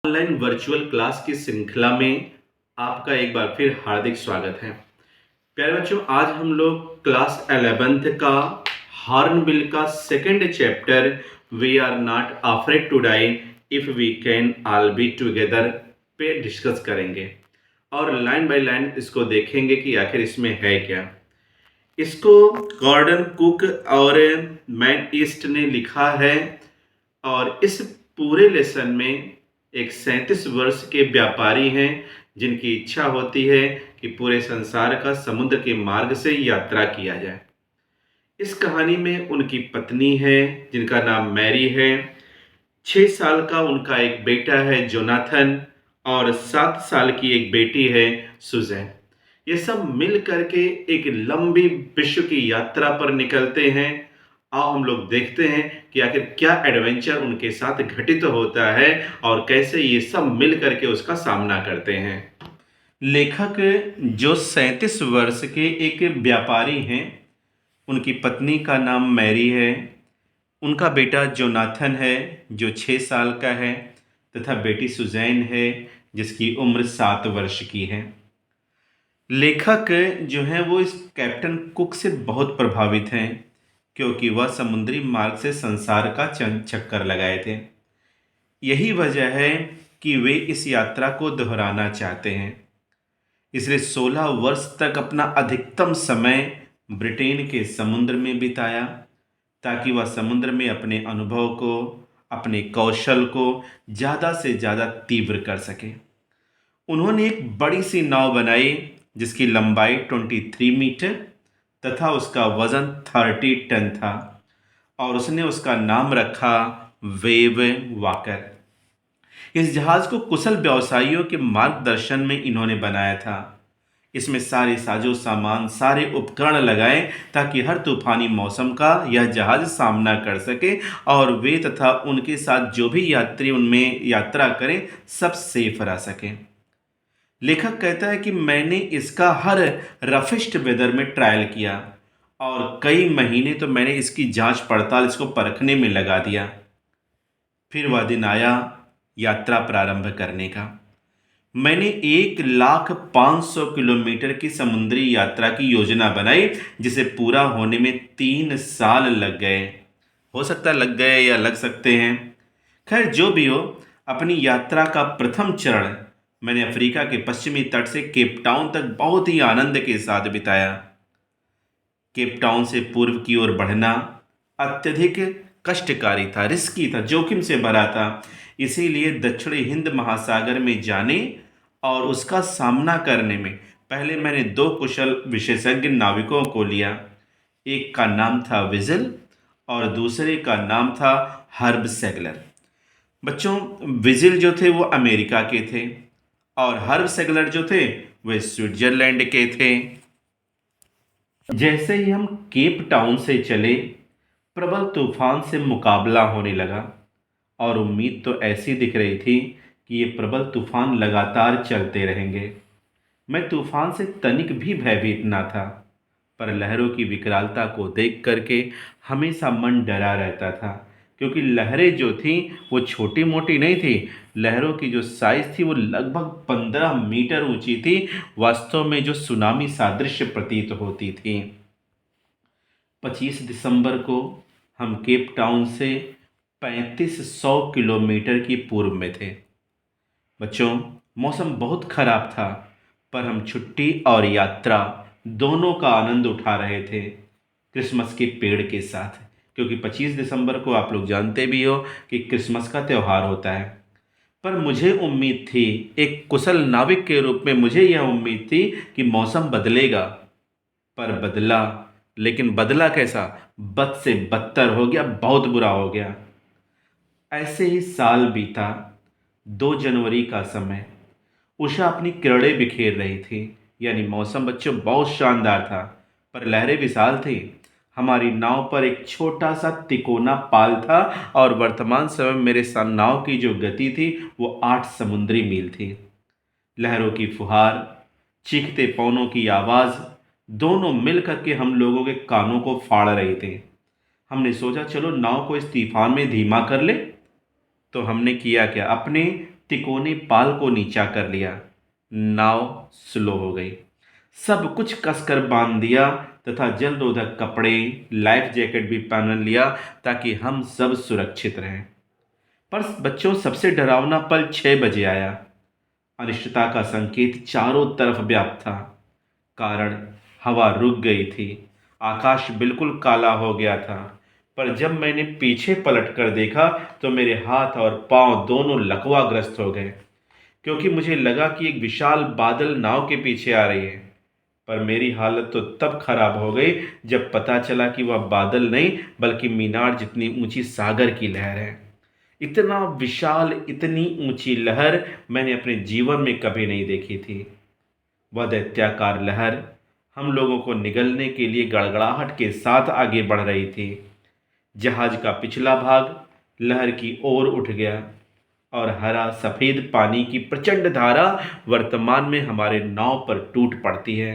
Online virtual class की श्रृंखला में आपका एक बार फिर हार्दिक स्वागत है। प्यारे बच्चों, आज हम लोग क्लास 11th का हॉर्नबिल का second chapter we are not afraid to die if we can all be together पे डिस्कस करेंगे और लाइन बाय लाइन इसको देखेंगे कि आखिर इसमें है क्या। इसको गॉर्डन कुक और मैन ईस्ट ने लिखा है और इस पूरे लेसन में एक 37 वर्ष के व्यापारी हैं जिनकी इच्छा होती है कि पूरे संसार का समुद्र के मार्ग से यात्रा किया जाए। इस कहानी में उनकी पत्नी है जिनका नाम मैरी है। 6 साल का उनका एक बेटा है जोनाथन और 7 साल की एक बेटी है सुजैन। ये सब मिल करके एक लंबी विश्व की यात्रा पर निकलते हैं। आओ हम लोग देखते हैं कि आखिर क्या एडवेंचर उनके साथ घटित होता है और कैसे ये सब मिल करके उसका सामना करते हैं। लेखक जो 37 वर्ष के एक व्यापारी हैं, उनकी पत्नी का नाम मैरी है, उनका बेटा जोनाथन है जो 6 साल का है तथा बेटी सुजैन है जिसकी उम्र 7 वर्ष की है। लेखक जो हैं वो इस कैप्टन कुक से बहुत प्रभावित हैं क्योंकि वह समुद्री मार्ग से संसार का चक्कर लगाए थे। यही वजह है कि वे इस यात्रा को दोहराना चाहते हैं। इसलिए 16 वर्ष तक अपना अधिकतम समय ब्रिटेन के समुद्र में बिताया ताकि वह समुद्र में अपने अनुभव को, अपने कौशल को ज़्यादा से ज़्यादा तीव्र कर सके। उन्होंने एक बड़ी सी नाव बनाई जिसकी लंबाई 23 मीटर तथा उसका वजन 30 टन था और उसने उसका नाम रखा वेव वॉकर। इस जहाज को कुशल व्यवसायियों के मार्गदर्शन में इन्होंने बनाया था। इसमें सारे साजो सामान, सारे उपकरण लगाए ताकि हर तूफानी मौसम का यह जहाज सामना कर सके और वे तथा उनके साथ जो भी यात्री उनमें यात्रा करें सब सेफ रह सकें। लेखक कहता है कि मैंने इसका हर रफेस्ट वेदर में ट्रायल किया और कई महीने तो मैंने इसकी जांच पड़ताल, इसको परखने में लगा दिया। फिर वह दिन आया यात्रा प्रारंभ करने का। मैंने 1,05,000 किलोमीटर की समुद्री यात्रा की योजना बनाई जिसे पूरा होने में 3 साल लग गए। हो सकता लग गए या लग सकते हैं। खैर जो भी हो, अपनी यात्रा का प्रथम चरण मैंने अफ्रीका के पश्चिमी तट से केप टाउन तक बहुत ही आनंद के साथ बिताया। केप टाउन से पूर्व की ओर बढ़ना अत्यधिक कष्टकारी था, रिस्की था, जोखिम से भरा था। इसीलिए दक्षिणी हिंद महासागर में जाने और उसका सामना करने में पहले मैंने 2 कुशल विशेषज्ञ नाविकों को लिया। एक का नाम था विजिल और दूसरे का नाम था हर्ब सेगलर। बच्चों, विजिल जो थे वो अमेरिका के थे और हर्ब सेगलर जो थे वे स्विट्जरलैंड के थे। जैसे ही हम केप टाउन से चले, प्रबल तूफान से मुकाबला होने लगा और उम्मीद तो ऐसी दिख रही थी कि ये प्रबल तूफान लगातार चलते रहेंगे। मैं तूफान से तनिक भी भयभीत ना था, पर लहरों की विकरालता को देख करके हमेशा मन डरा रहता था क्योंकि लहरें जो थीं वो छोटी मोटी नहीं थी। लहरों की जो साइज़ थी वो लगभग 15 मीटर ऊंची थी, वास्तव में जो सुनामी सादृश्य प्रतीत होती थी। 25 दिसंबर को हम केप टाउन से 3500 किलोमीटर की पूर्व में थे। बच्चों, मौसम बहुत खराब था पर हम छुट्टी और यात्रा दोनों का आनंद उठा रहे थे क्रिसमस के पेड़ के साथ, क्योंकि 25 दिसंबर को आप लोग जानते भी हो कि क्रिसमस का त्यौहार होता है। पर मुझे उम्मीद थी, एक कुशल नाविक के रूप में मुझे यह उम्मीद थी कि मौसम बदलेगा, पर बदला, लेकिन बदला कैसा? बद से बदतर हो गया, बहुत बुरा हो गया। ऐसे ही साल बीता। 2 जनवरी का समय। उषा अपनी किरणें बिखेर रही थी, यानी मौसम बच्चों बहुत शानदार था, पर लहरें विशाल थी। हमारी नाव पर एक छोटा सा तिकोना पाल था और वर्तमान समय में मेरे साथ नाव की जो गति थी वो 8 समुद्री मील थी। लहरों की फुहार, चीखते पवनों की आवाज़ दोनों मिल करके हम लोगों के कानों को फाड़ रही थी। हमने सोचा चलो नाव को इस तूफान में धीमा कर ले। तो हमने किया क्या, अपने तिकोने पाल को नीचा कर लिया, नाव स्लो हो गई। सब कुछ कसकर बांध दिया तथा जल रोधक कपड़े, लाइफ जैकेट भी पहन लिया ताकि हम सब सुरक्षित रहें। पर बच्चों, सबसे डरावना पल 6 बजे आया। अनिश्चितता का संकेत चारों तरफ व्याप्त था। कारण, हवा रुक गई थी, आकाश बिल्कुल काला हो गया था। पर जब मैंने पीछे पलट कर देखा तो मेरे हाथ और पांव दोनों लकवाग्रस्त हो गए, क्योंकि मुझे लगा कि एक विशाल बादल नाव के पीछे आ रही है। पर मेरी हालत तो तब खराब हो गई जब पता चला कि वह बादल नहीं बल्कि मीनार जितनी ऊंची सागर की लहर है। इतना विशाल, इतनी ऊंची लहर मैंने अपने जीवन में कभी नहीं देखी थी। वह दैत्याकार लहर हम लोगों को निगलने के लिए गड़गड़ाहट के साथ आगे बढ़ रही थी। जहाज का पिछला भाग लहर की ओर उठ गया और हरा सफेद पानी की प्रचंड धारा वर्तमान में हमारे नाव पर टूट पड़ती है।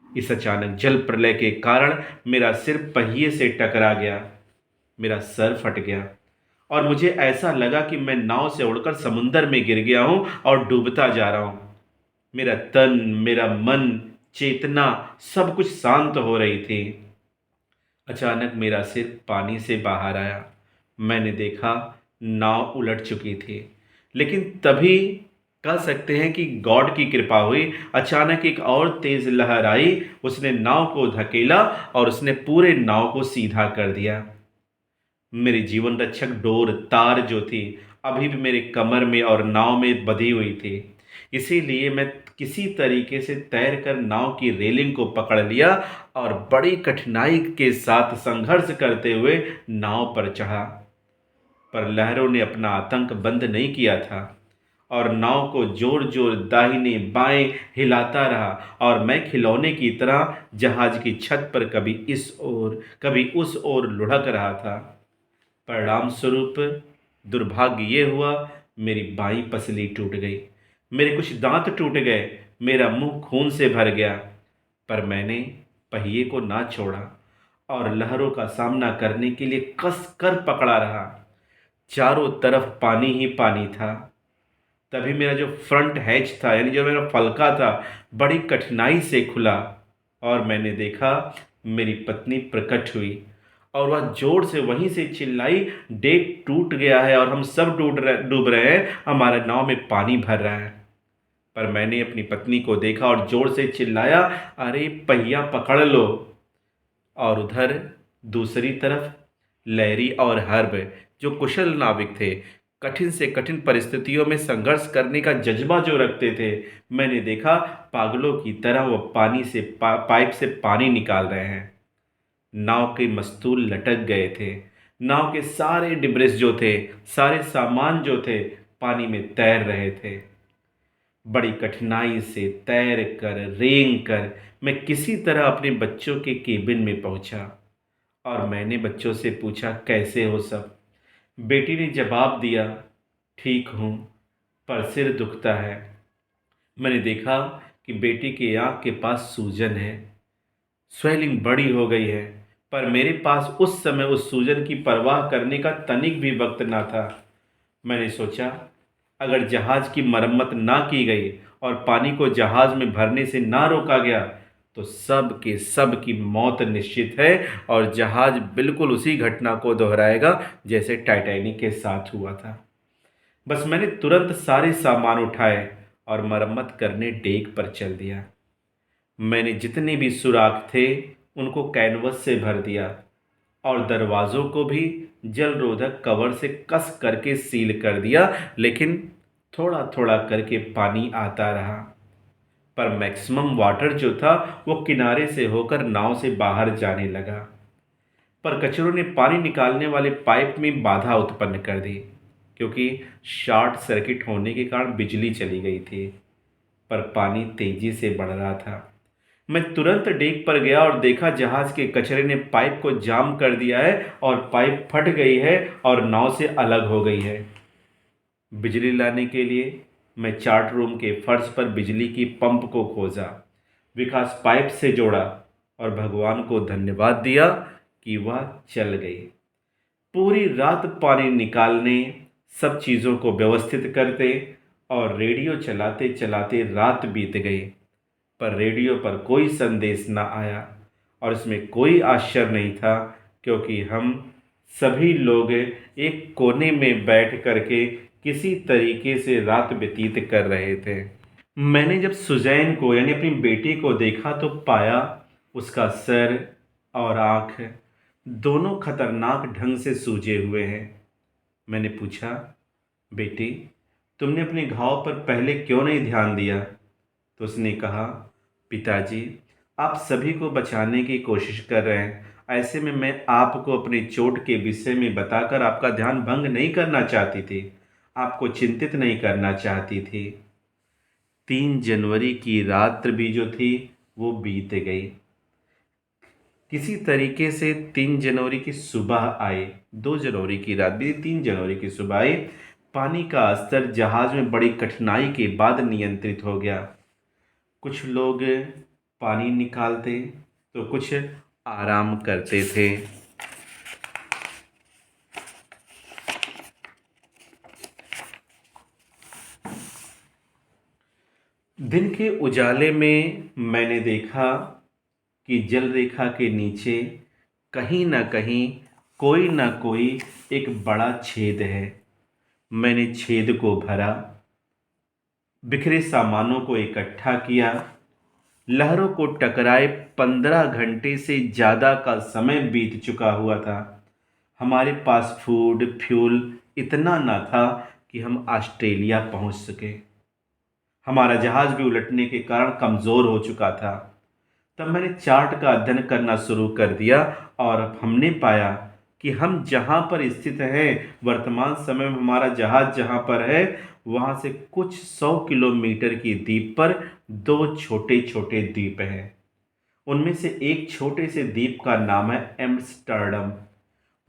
इस अचानक जल प्रलय के कारण मेरा सिर पहिए से टकरा गया, मेरा सर फट गया और मुझे ऐसा लगा कि मैं नाव से उड़कर समुंदर में गिर गया हूं और डूबता जा रहा हूं। मेरा तन, मेरा मन, चेतना सब कुछ शांत हो रही थी। अचानक मेरा सिर पानी से बाहर आया। मैंने देखा नाव उलट चुकी थी, लेकिन तभी कह सकते हैं कि गॉड की कृपा हुई। अचानक एक और तेज लहर आई, उसने नाव को धकेला और उसने पूरे नाव को सीधा कर दिया। मेरी जीवन रक्षक डोर तार जो थी अभी भी मेरे कमर में और नाव में बंधी हुई थी। इसीलिए मैं किसी तरीके से तैरकर नाव की रेलिंग को पकड़ लिया और बड़ी कठिनाई के साथ संघर्ष करते हुए नाव पर चढ़ा। पर लहरों ने अपना आतंक बंद नहीं किया था और नाव को जोर जोर दाहिने बाएं हिलाता रहा और मैं खिलौने की तरह जहाज की छत पर कभी इस ओर कभी उस ओर लुढ़क रहा था। परिणाम स्वरूप दुर्भाग्य ये हुआ, मेरी बाईं पसली टूट गई, मेरे कुछ दांत टूट गए, मेरा मुंह खून से भर गया। पर मैंने पहिए को ना छोड़ा और लहरों का सामना करने के लिए कस कर पकड़ा रहा। चारों तरफ पानी ही पानी था। तभी मेरा जो फ्रंट हैच था, यानी जो मेरा फलका था, बड़ी कठिनाई से खुला और मैंने देखा मेरी पत्नी प्रकट हुई और वह जोर से वहीं से चिल्लाई, डेक टूट गया है और हम सब डूब रहे हैं, हमारे नाव में पानी भर रहा है। पर मैंने अपनी पत्नी को देखा और जोर से चिल्लाया, अरे पहिया पकड़ लो। और उधर दूसरी तरफ लैरी और हर्ब, जो कुशल नाविक थे, कठिन से कठिन परिस्थितियों में संघर्ष करने का जज्बा जो रखते थे, मैंने देखा पागलों की तरह वो पानी से पाइप से पानी निकाल रहे हैं। नाव के मस्तूल लटक गए थे। नाव के सारे डिब्रिस जो थे, सारे सामान जो थे, पानी में तैर रहे थे। बड़ी कठिनाई से तैर कर, रेंग कर मैं किसी तरह अपने बच्चों के केबिन में पहुंचा और मैंने बच्चों से पूछा, कैसे हो सब। बेटी ने जवाब दिया, ठीक हूँ, पर सिर दुखता है। मैंने देखा कि बेटी के आँख के पास सूजन है, स्वेलिंग बड़ी हो गई है। पर मेरे पास उस समय उस सूजन की परवाह करने का तनिक भी वक्त ना था। मैंने सोचा, अगर जहाज की मरम्मत ना की गई और पानी को जहाज में भरने से ना रोका गया तो सब के सब की मौत निश्चित है और जहाज बिल्कुल उसी घटना को दोहराएगा जैसे टाइटैनिक के साथ हुआ था। बस मैंने तुरंत सारे सामान उठाए और मरम्मत करने डेक पर चल दिया। मैंने जितने भी सुराख थे उनको कैनवस से भर दिया और दरवाज़ों को भी जल रोधक कवर से कस करके सील कर दिया, लेकिन थोड़ा थोड़ा करके पानी आता रहा। पर मैक्सिमम वाटर जो था वो किनारे से होकर नाव से बाहर जाने लगा। पर कचरों ने पानी निकालने वाले पाइप में बाधा उत्पन्न कर दी, क्योंकि शॉर्ट सर्किट होने के कारण बिजली चली गई थी। पर पानी तेजी से बढ़ रहा था। मैं तुरंत डेक पर गया और देखा जहाज के कचरे ने पाइप को जाम कर दिया है और पाइप फट गई है और नाव से अलग हो गई है। बिजली लाने के लिए मैं चार्ट रूम के फर्श पर बिजली की पंप को खोजा, विकास पाइप से जोड़ा और भगवान को धन्यवाद दिया कि वह चल गई। पूरी रात पानी निकालने सब चीज़ों को व्यवस्थित करते और रेडियो चलाते चलाते रात बीत गई, पर रेडियो पर कोई संदेश न आया। और इसमें कोई आश्चर्य नहीं था, क्योंकि हम सभी लोग एक कोने में बैठ करके किसी तरीके से रात व्यतीत कर रहे थे। मैंने जब सुजैन को यानी अपनी बेटी को देखा तो पाया उसका सर और आँख दोनों खतरनाक ढंग से सूजे हुए हैं। मैंने पूछा, बेटी, तुमने अपने घाव पर पहले क्यों नहीं ध्यान दिया? तो उसने कहा, पिताजी, आप सभी को बचाने की कोशिश कर रहे हैं, ऐसे में मैं आपको अपनी चोट के विषय में बताकर आपका ध्यान भंग नहीं करना चाहती थी, आपको चिंतित नहीं करना चाहती थी। 3 जनवरी की रात भी जो थी वो बीत गई। किसी तरीके से 3 जनवरी की सुबह आई। 2 जनवरी की रात भी 3 जनवरी की सुबह आई। पानी का स्तर जहाज में बड़ी कठिनाई के बाद नियंत्रित हो गया। कुछ लोग पानी निकालते तो कुछ आराम करते थे। दिन के उजाले में मैंने देखा कि जल रेखा के नीचे कहीं ना कहीं कोई ना कोई एक बड़ा छेद है। मैंने छेद को भरा, बिखरे सामानों को इकट्ठा किया। लहरों को टकराए 15 घंटे से ज़्यादा का समय बीत चुका हुआ था। हमारे पास फूड फ्यूल इतना ना था कि हम ऑस्ट्रेलिया पहुंच सके। हमारा जहाज भी उलटने के कारण कमज़ोर हो चुका था। तब मैंने चार्ट का अध्ययन करना शुरू कर दिया और हमने पाया कि हम जहाँ पर स्थित हैं, वर्तमान समय में हमारा जहाज जहाँ पर है, वहाँ से कुछ 100 किलोमीटर की द्वीप पर 2 छोटे छोटे द्वीप हैं। उनमें से एक छोटे से द्वीप का नाम है एम्स्टर्डम।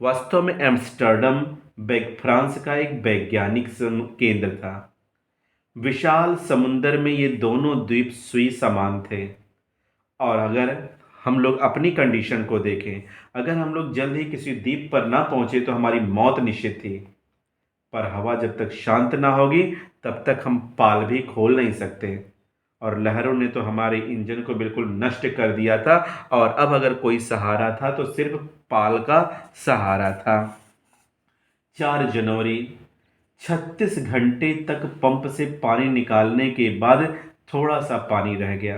वास्तव में एम्स्टर्डम फ्रांस का एक वैज्ञानिक केंद्र था। विशाल समुंदर में ये दोनों द्वीप सुई समान थे। और अगर हम लोग अपनी कंडीशन को देखें, अगर हम लोग जल्द ही किसी द्वीप पर ना पहुंचे तो हमारी मौत निश्चित थी। पर हवा जब तक शांत ना होगी तब तक हम पाल भी खोल नहीं सकते। और लहरों ने तो हमारे इंजन को बिल्कुल नष्ट कर दिया था, और अब अगर कोई सहारा था तो सिर्फ पाल का सहारा था। 4 जनवरी, 36 घंटे तक पंप से पानी निकालने के बाद थोड़ा सा पानी रह गया,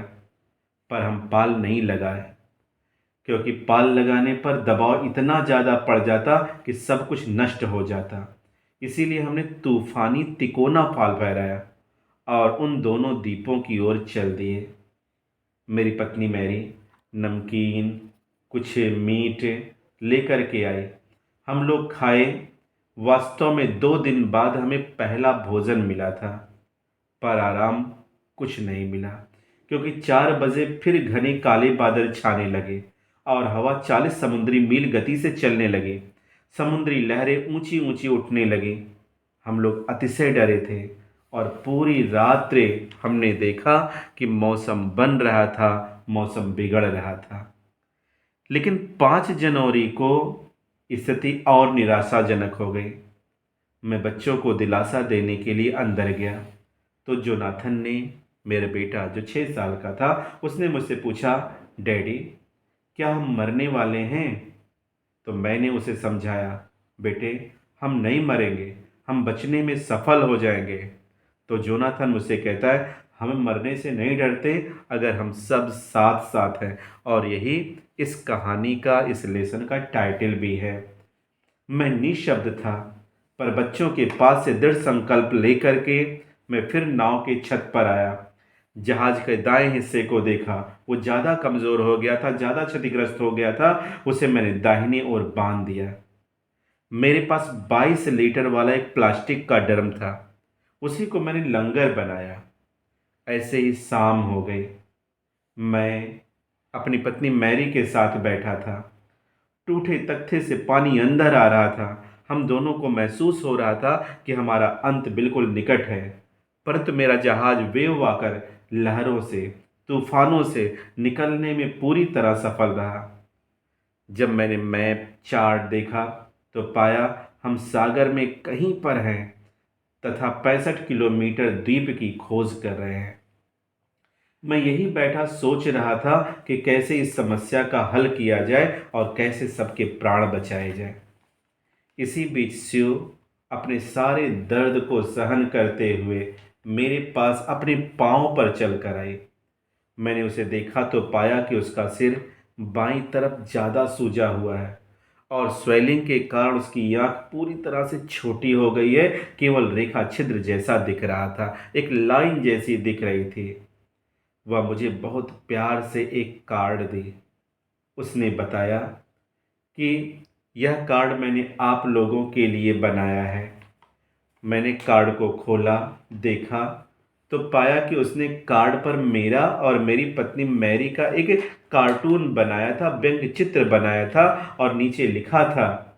पर हम पाल नहीं लगाए, क्योंकि पाल लगाने पर दबाव इतना ज़्यादा पड़ जाता कि सब कुछ नष्ट हो जाता। इसीलिए हमने तूफानी तिकोना पाल फहराया और उन दोनों द्वीपों की ओर चल दिए। मेरी पत्नी मैरी नमकीन, कुछ मीट लेकर के आई। हम लोग खाए। वास्तव में 2 दिन बाद हमें पहला भोजन मिला था, पर आराम कुछ नहीं मिला, क्योंकि 4 बजे फिर घने काले बादल छाने लगे और हवा 40 समुद्री मील गति से चलने लगी। समुद्री लहरें ऊंची ऊंची उठने लगी। हम लोग अतिशय डरे थे और पूरी रात हमने देखा कि मौसम बन रहा था, मौसम बिगड़ रहा था। लेकिन 5 जनवरी को स्थिति और निराशाजनक हो गई। मैं बच्चों को दिलासा देने के लिए अंदर गया तो जोनाथन ने, मेरा बेटा जो 6 साल का था, उसने मुझसे पूछा, डैडी, क्या हम मरने वाले हैं? तो मैंने उसे समझाया, बेटे, हम नहीं मरेंगे, हम बचने में सफल हो जाएंगे। तो जोनाथन मुझसे कहता है, हम मरने से नहीं डरते अगर हम सब साथ साथ हैं। और यही इस कहानी का, इस लेसन का टाइटल भी है। मैं निशब्द था, पर बच्चों के पास से दृढ़ संकल्प लेकर के मैं फिर नाव के छत पर आया। जहाज के दाएं हिस्से को देखा, वो ज़्यादा कमज़ोर हो गया था, ज़्यादा क्षतिग्रस्त हो गया था। उसे मैंने दाहिनी ओर बांध दिया। मेरे पास 22 लीटर वाला एक प्लास्टिक का ड्रम था, उसी को मैंने लंगर बनाया। ऐसे ही शाम हो गई। मैं अपनी पत्नी मैरी के साथ बैठा था। टूटे तख्ते से पानी अंदर आ रहा था। हम दोनों को महसूस हो रहा था कि हमारा अंत बिल्कुल निकट है। परंतु मेरा जहाज वेव आकर लहरों से, तूफानों से निकलने में पूरी तरह सफल रहा। जब मैंने मैप चार्ट देखा तो पाया हम सागर में कहीं पर हैं तथा 65 किलोमीटर द्वीप की खोज कर रहे हैं। मैं यही बैठा सोच रहा था कि कैसे इस समस्या का हल किया जाए और कैसे सबके प्राण बचाए जाए। इसी बीच शिव अपने सारे दर्द को सहन करते हुए मेरे पास अपने पांव पर चल कर आई। मैंने उसे देखा तो पाया कि उसका सिर बाईं तरफ ज़्यादा सूजा हुआ है और स्वेलिंग के कारण उसकी आंख पूरी तरह से छोटी हो गई है। केवल रेखा छिद्र जैसा दिख रहा था, एक लाइन जैसी दिख रही थी। वह मुझे बहुत प्यार से एक कार्ड दी। उसने बताया कि यह कार्ड मैंने आप लोगों के लिए बनाया है। मैंने कार्ड को खोला, देखा तो पाया कि उसने कार्ड पर मेरा और मेरी पत्नी मैरी का एक कार्टून बनाया था, व्यंग्य चित्र बनाया था और नीचे लिखा था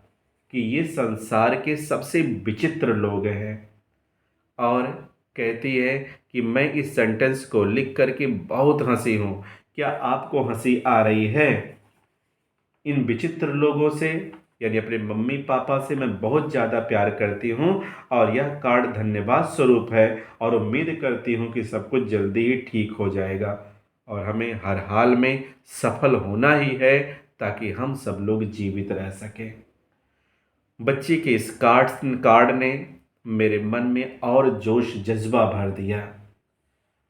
कि ये संसार के सबसे विचित्र लोग हैं। और कहती है कि मैं इस सेंटेंस को लिख करके बहुत हंसी हूँ। क्या आपको हंसी आ रही है? इन विचित्र लोगों से यानी अपने मम्मी पापा से मैं बहुत ज़्यादा प्यार करती हूँ और यह कार्ड धन्यवाद स्वरूप है और उम्मीद करती हूँ कि सब कुछ जल्दी ही ठीक हो जाएगा और हमें हर हाल में सफल होना ही है ताकि हम सब लोग जीवित रह सकें। बच्ची के इस कार्ड ने मेरे मन में और जोश जज्बा भर दिया।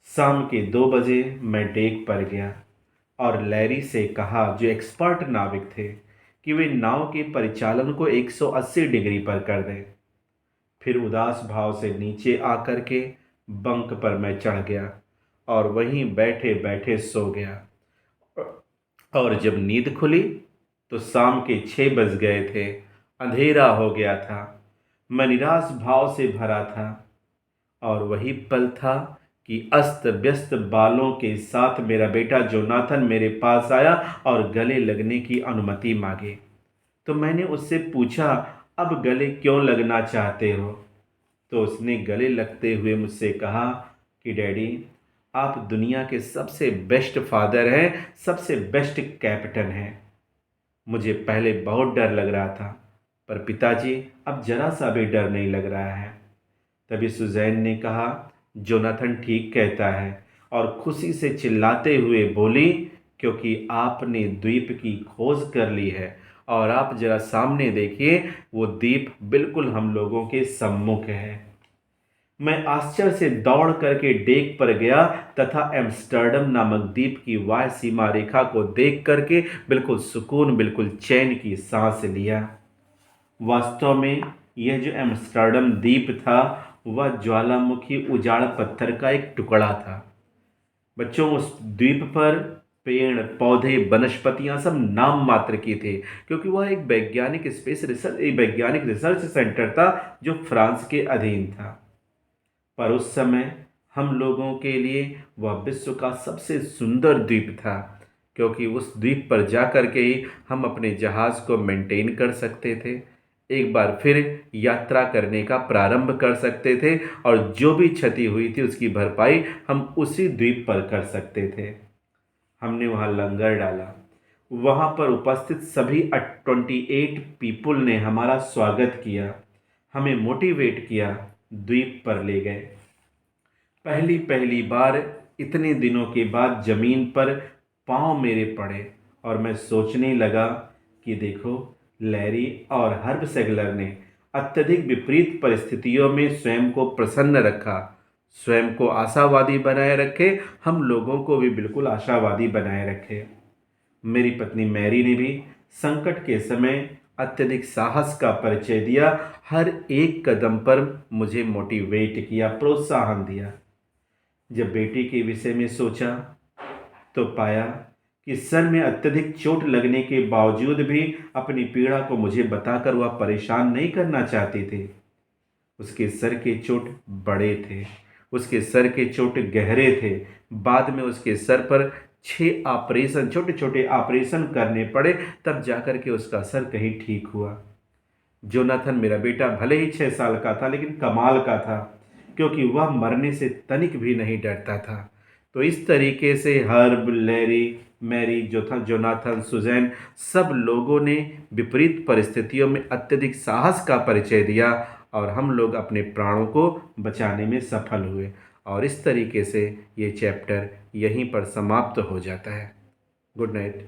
शाम के 2 बजे मैं डेक पर गया और लैरी से कहा, जो एक्सपर्ट नाविक थे, कि वे नाव के परिचालन को 180 डिग्री पर कर दें। फिर उदास भाव से नीचे आकर के बंक पर मैं चढ़ गया और वहीं बैठे बैठे सो गया। और जब नींद खुली तो शाम के 6 बज गए थे, अंधेरा हो गया था। मैं निराश भाव से भरा था और वही पल था कि अस्त व्यस्त बालों के साथ मेरा बेटा जोनाथन मेरे पास आया और गले लगने की अनुमति मांगी। तो मैंने उससे पूछा, अब गले क्यों लगना चाहते हो? तो उसने गले लगते हुए मुझसे कहा कि डैडी, आप दुनिया के सबसे बेस्ट फादर हैं, सबसे बेस्ट कैप्टन हैं। मुझे पहले बहुत डर लग रहा था, पर पिताजी अब जरा सा भी डर नहीं लग रहा है। तभी सुजैन ने कहा, जोनाथन ठीक कहता है, और खुशी से चिल्लाते हुए बोली, क्योंकि आपने द्वीप की खोज कर ली है और आप जरा सामने देखिए, वो द्वीप बिल्कुल हम लोगों के सम्मुख है। मैं आश्चर्य से दौड़ करके डेक पर गया तथा एम्स्टर्डम नामक द्वीप की वायु सीमा रेखा को देख करके बिल्कुल सुकून, बिल्कुल चैन की सांस लिया। वास्तव में यह जो एम्स्टर्डम द्वीप था वह ज्वालामुखी उजाड़ पत्थर का एक टुकड़ा था। बच्चों, उस द्वीप पर पेड़ पौधे वनस्पतियां सब नाम मात्र की थे, क्योंकि वह एक वैज्ञानिक रिसर्च सेंटर था जो फ्रांस के अधीन था। पर उस समय हम लोगों के लिए वह विश्व का सबसे सुंदर द्वीप था, क्योंकि उस द्वीप पर जाकर के ही हम अपने जहाज को मेंटेन कर सकते थे, एक बार फिर यात्रा करने का प्रारंभ कर सकते थे और जो भी क्षति हुई थी उसकी भरपाई हम उसी द्वीप पर कर सकते थे। हमने वहाँ लंगर डाला। वहाँ पर उपस्थित सभी 28 पीपुल ने हमारा स्वागत किया, हमें मोटिवेट किया, द्वीप पर ले गए। पहली पहली बार इतने दिनों के बाद जमीन पर पांव मेरे पड़े और मैं सोचने लगा कि देखो, लैरी और हर्ब सेगलर ने अत्यधिक विपरीत परिस्थितियों में स्वयं को प्रसन्न रखा, स्वयं को आशावादी बनाए रखे, हम लोगों को भी बिल्कुल आशावादी बनाए रखे। मेरी पत्नी मैरी ने भी संकट के समय अत्यधिक साहस का परिचय दिया, हर एक कदम पर मुझे मोटिवेट किया, प्रोत्साहन दिया। जब बेटी के विषय में सोचा तो पाया कि सर में अत्यधिक चोट लगने के बावजूद भी अपनी पीड़ा को मुझे बताकर वह परेशान नहीं करना चाहती थी। उसके सर के चोट बड़े थे, उसके सर के चोट गहरे थे। बाद में उसके सर पर 6 ऑपरेशन, छोटे छोटे ऑपरेशन करने पड़े, तब जाकर के उसका सर कहीं ठीक हुआ। जोनाथन मेरा बेटा भले ही 6 साल का था, लेकिन कमाल का था, क्योंकि वह मरने से तनिक भी नहीं डरता था। तो इस तरीके से Herb, Larry, Mary, Jonathan, Susanne सब लोगों ने विपरीत परिस्थितियों में अत्यधिक साहस का परिचय दिया और हम लोग अपने प्राणों को बचाने में सफल हुए। और इस तरीके से ये चैप्टर यहीं पर समाप्त हो जाता है। Good night.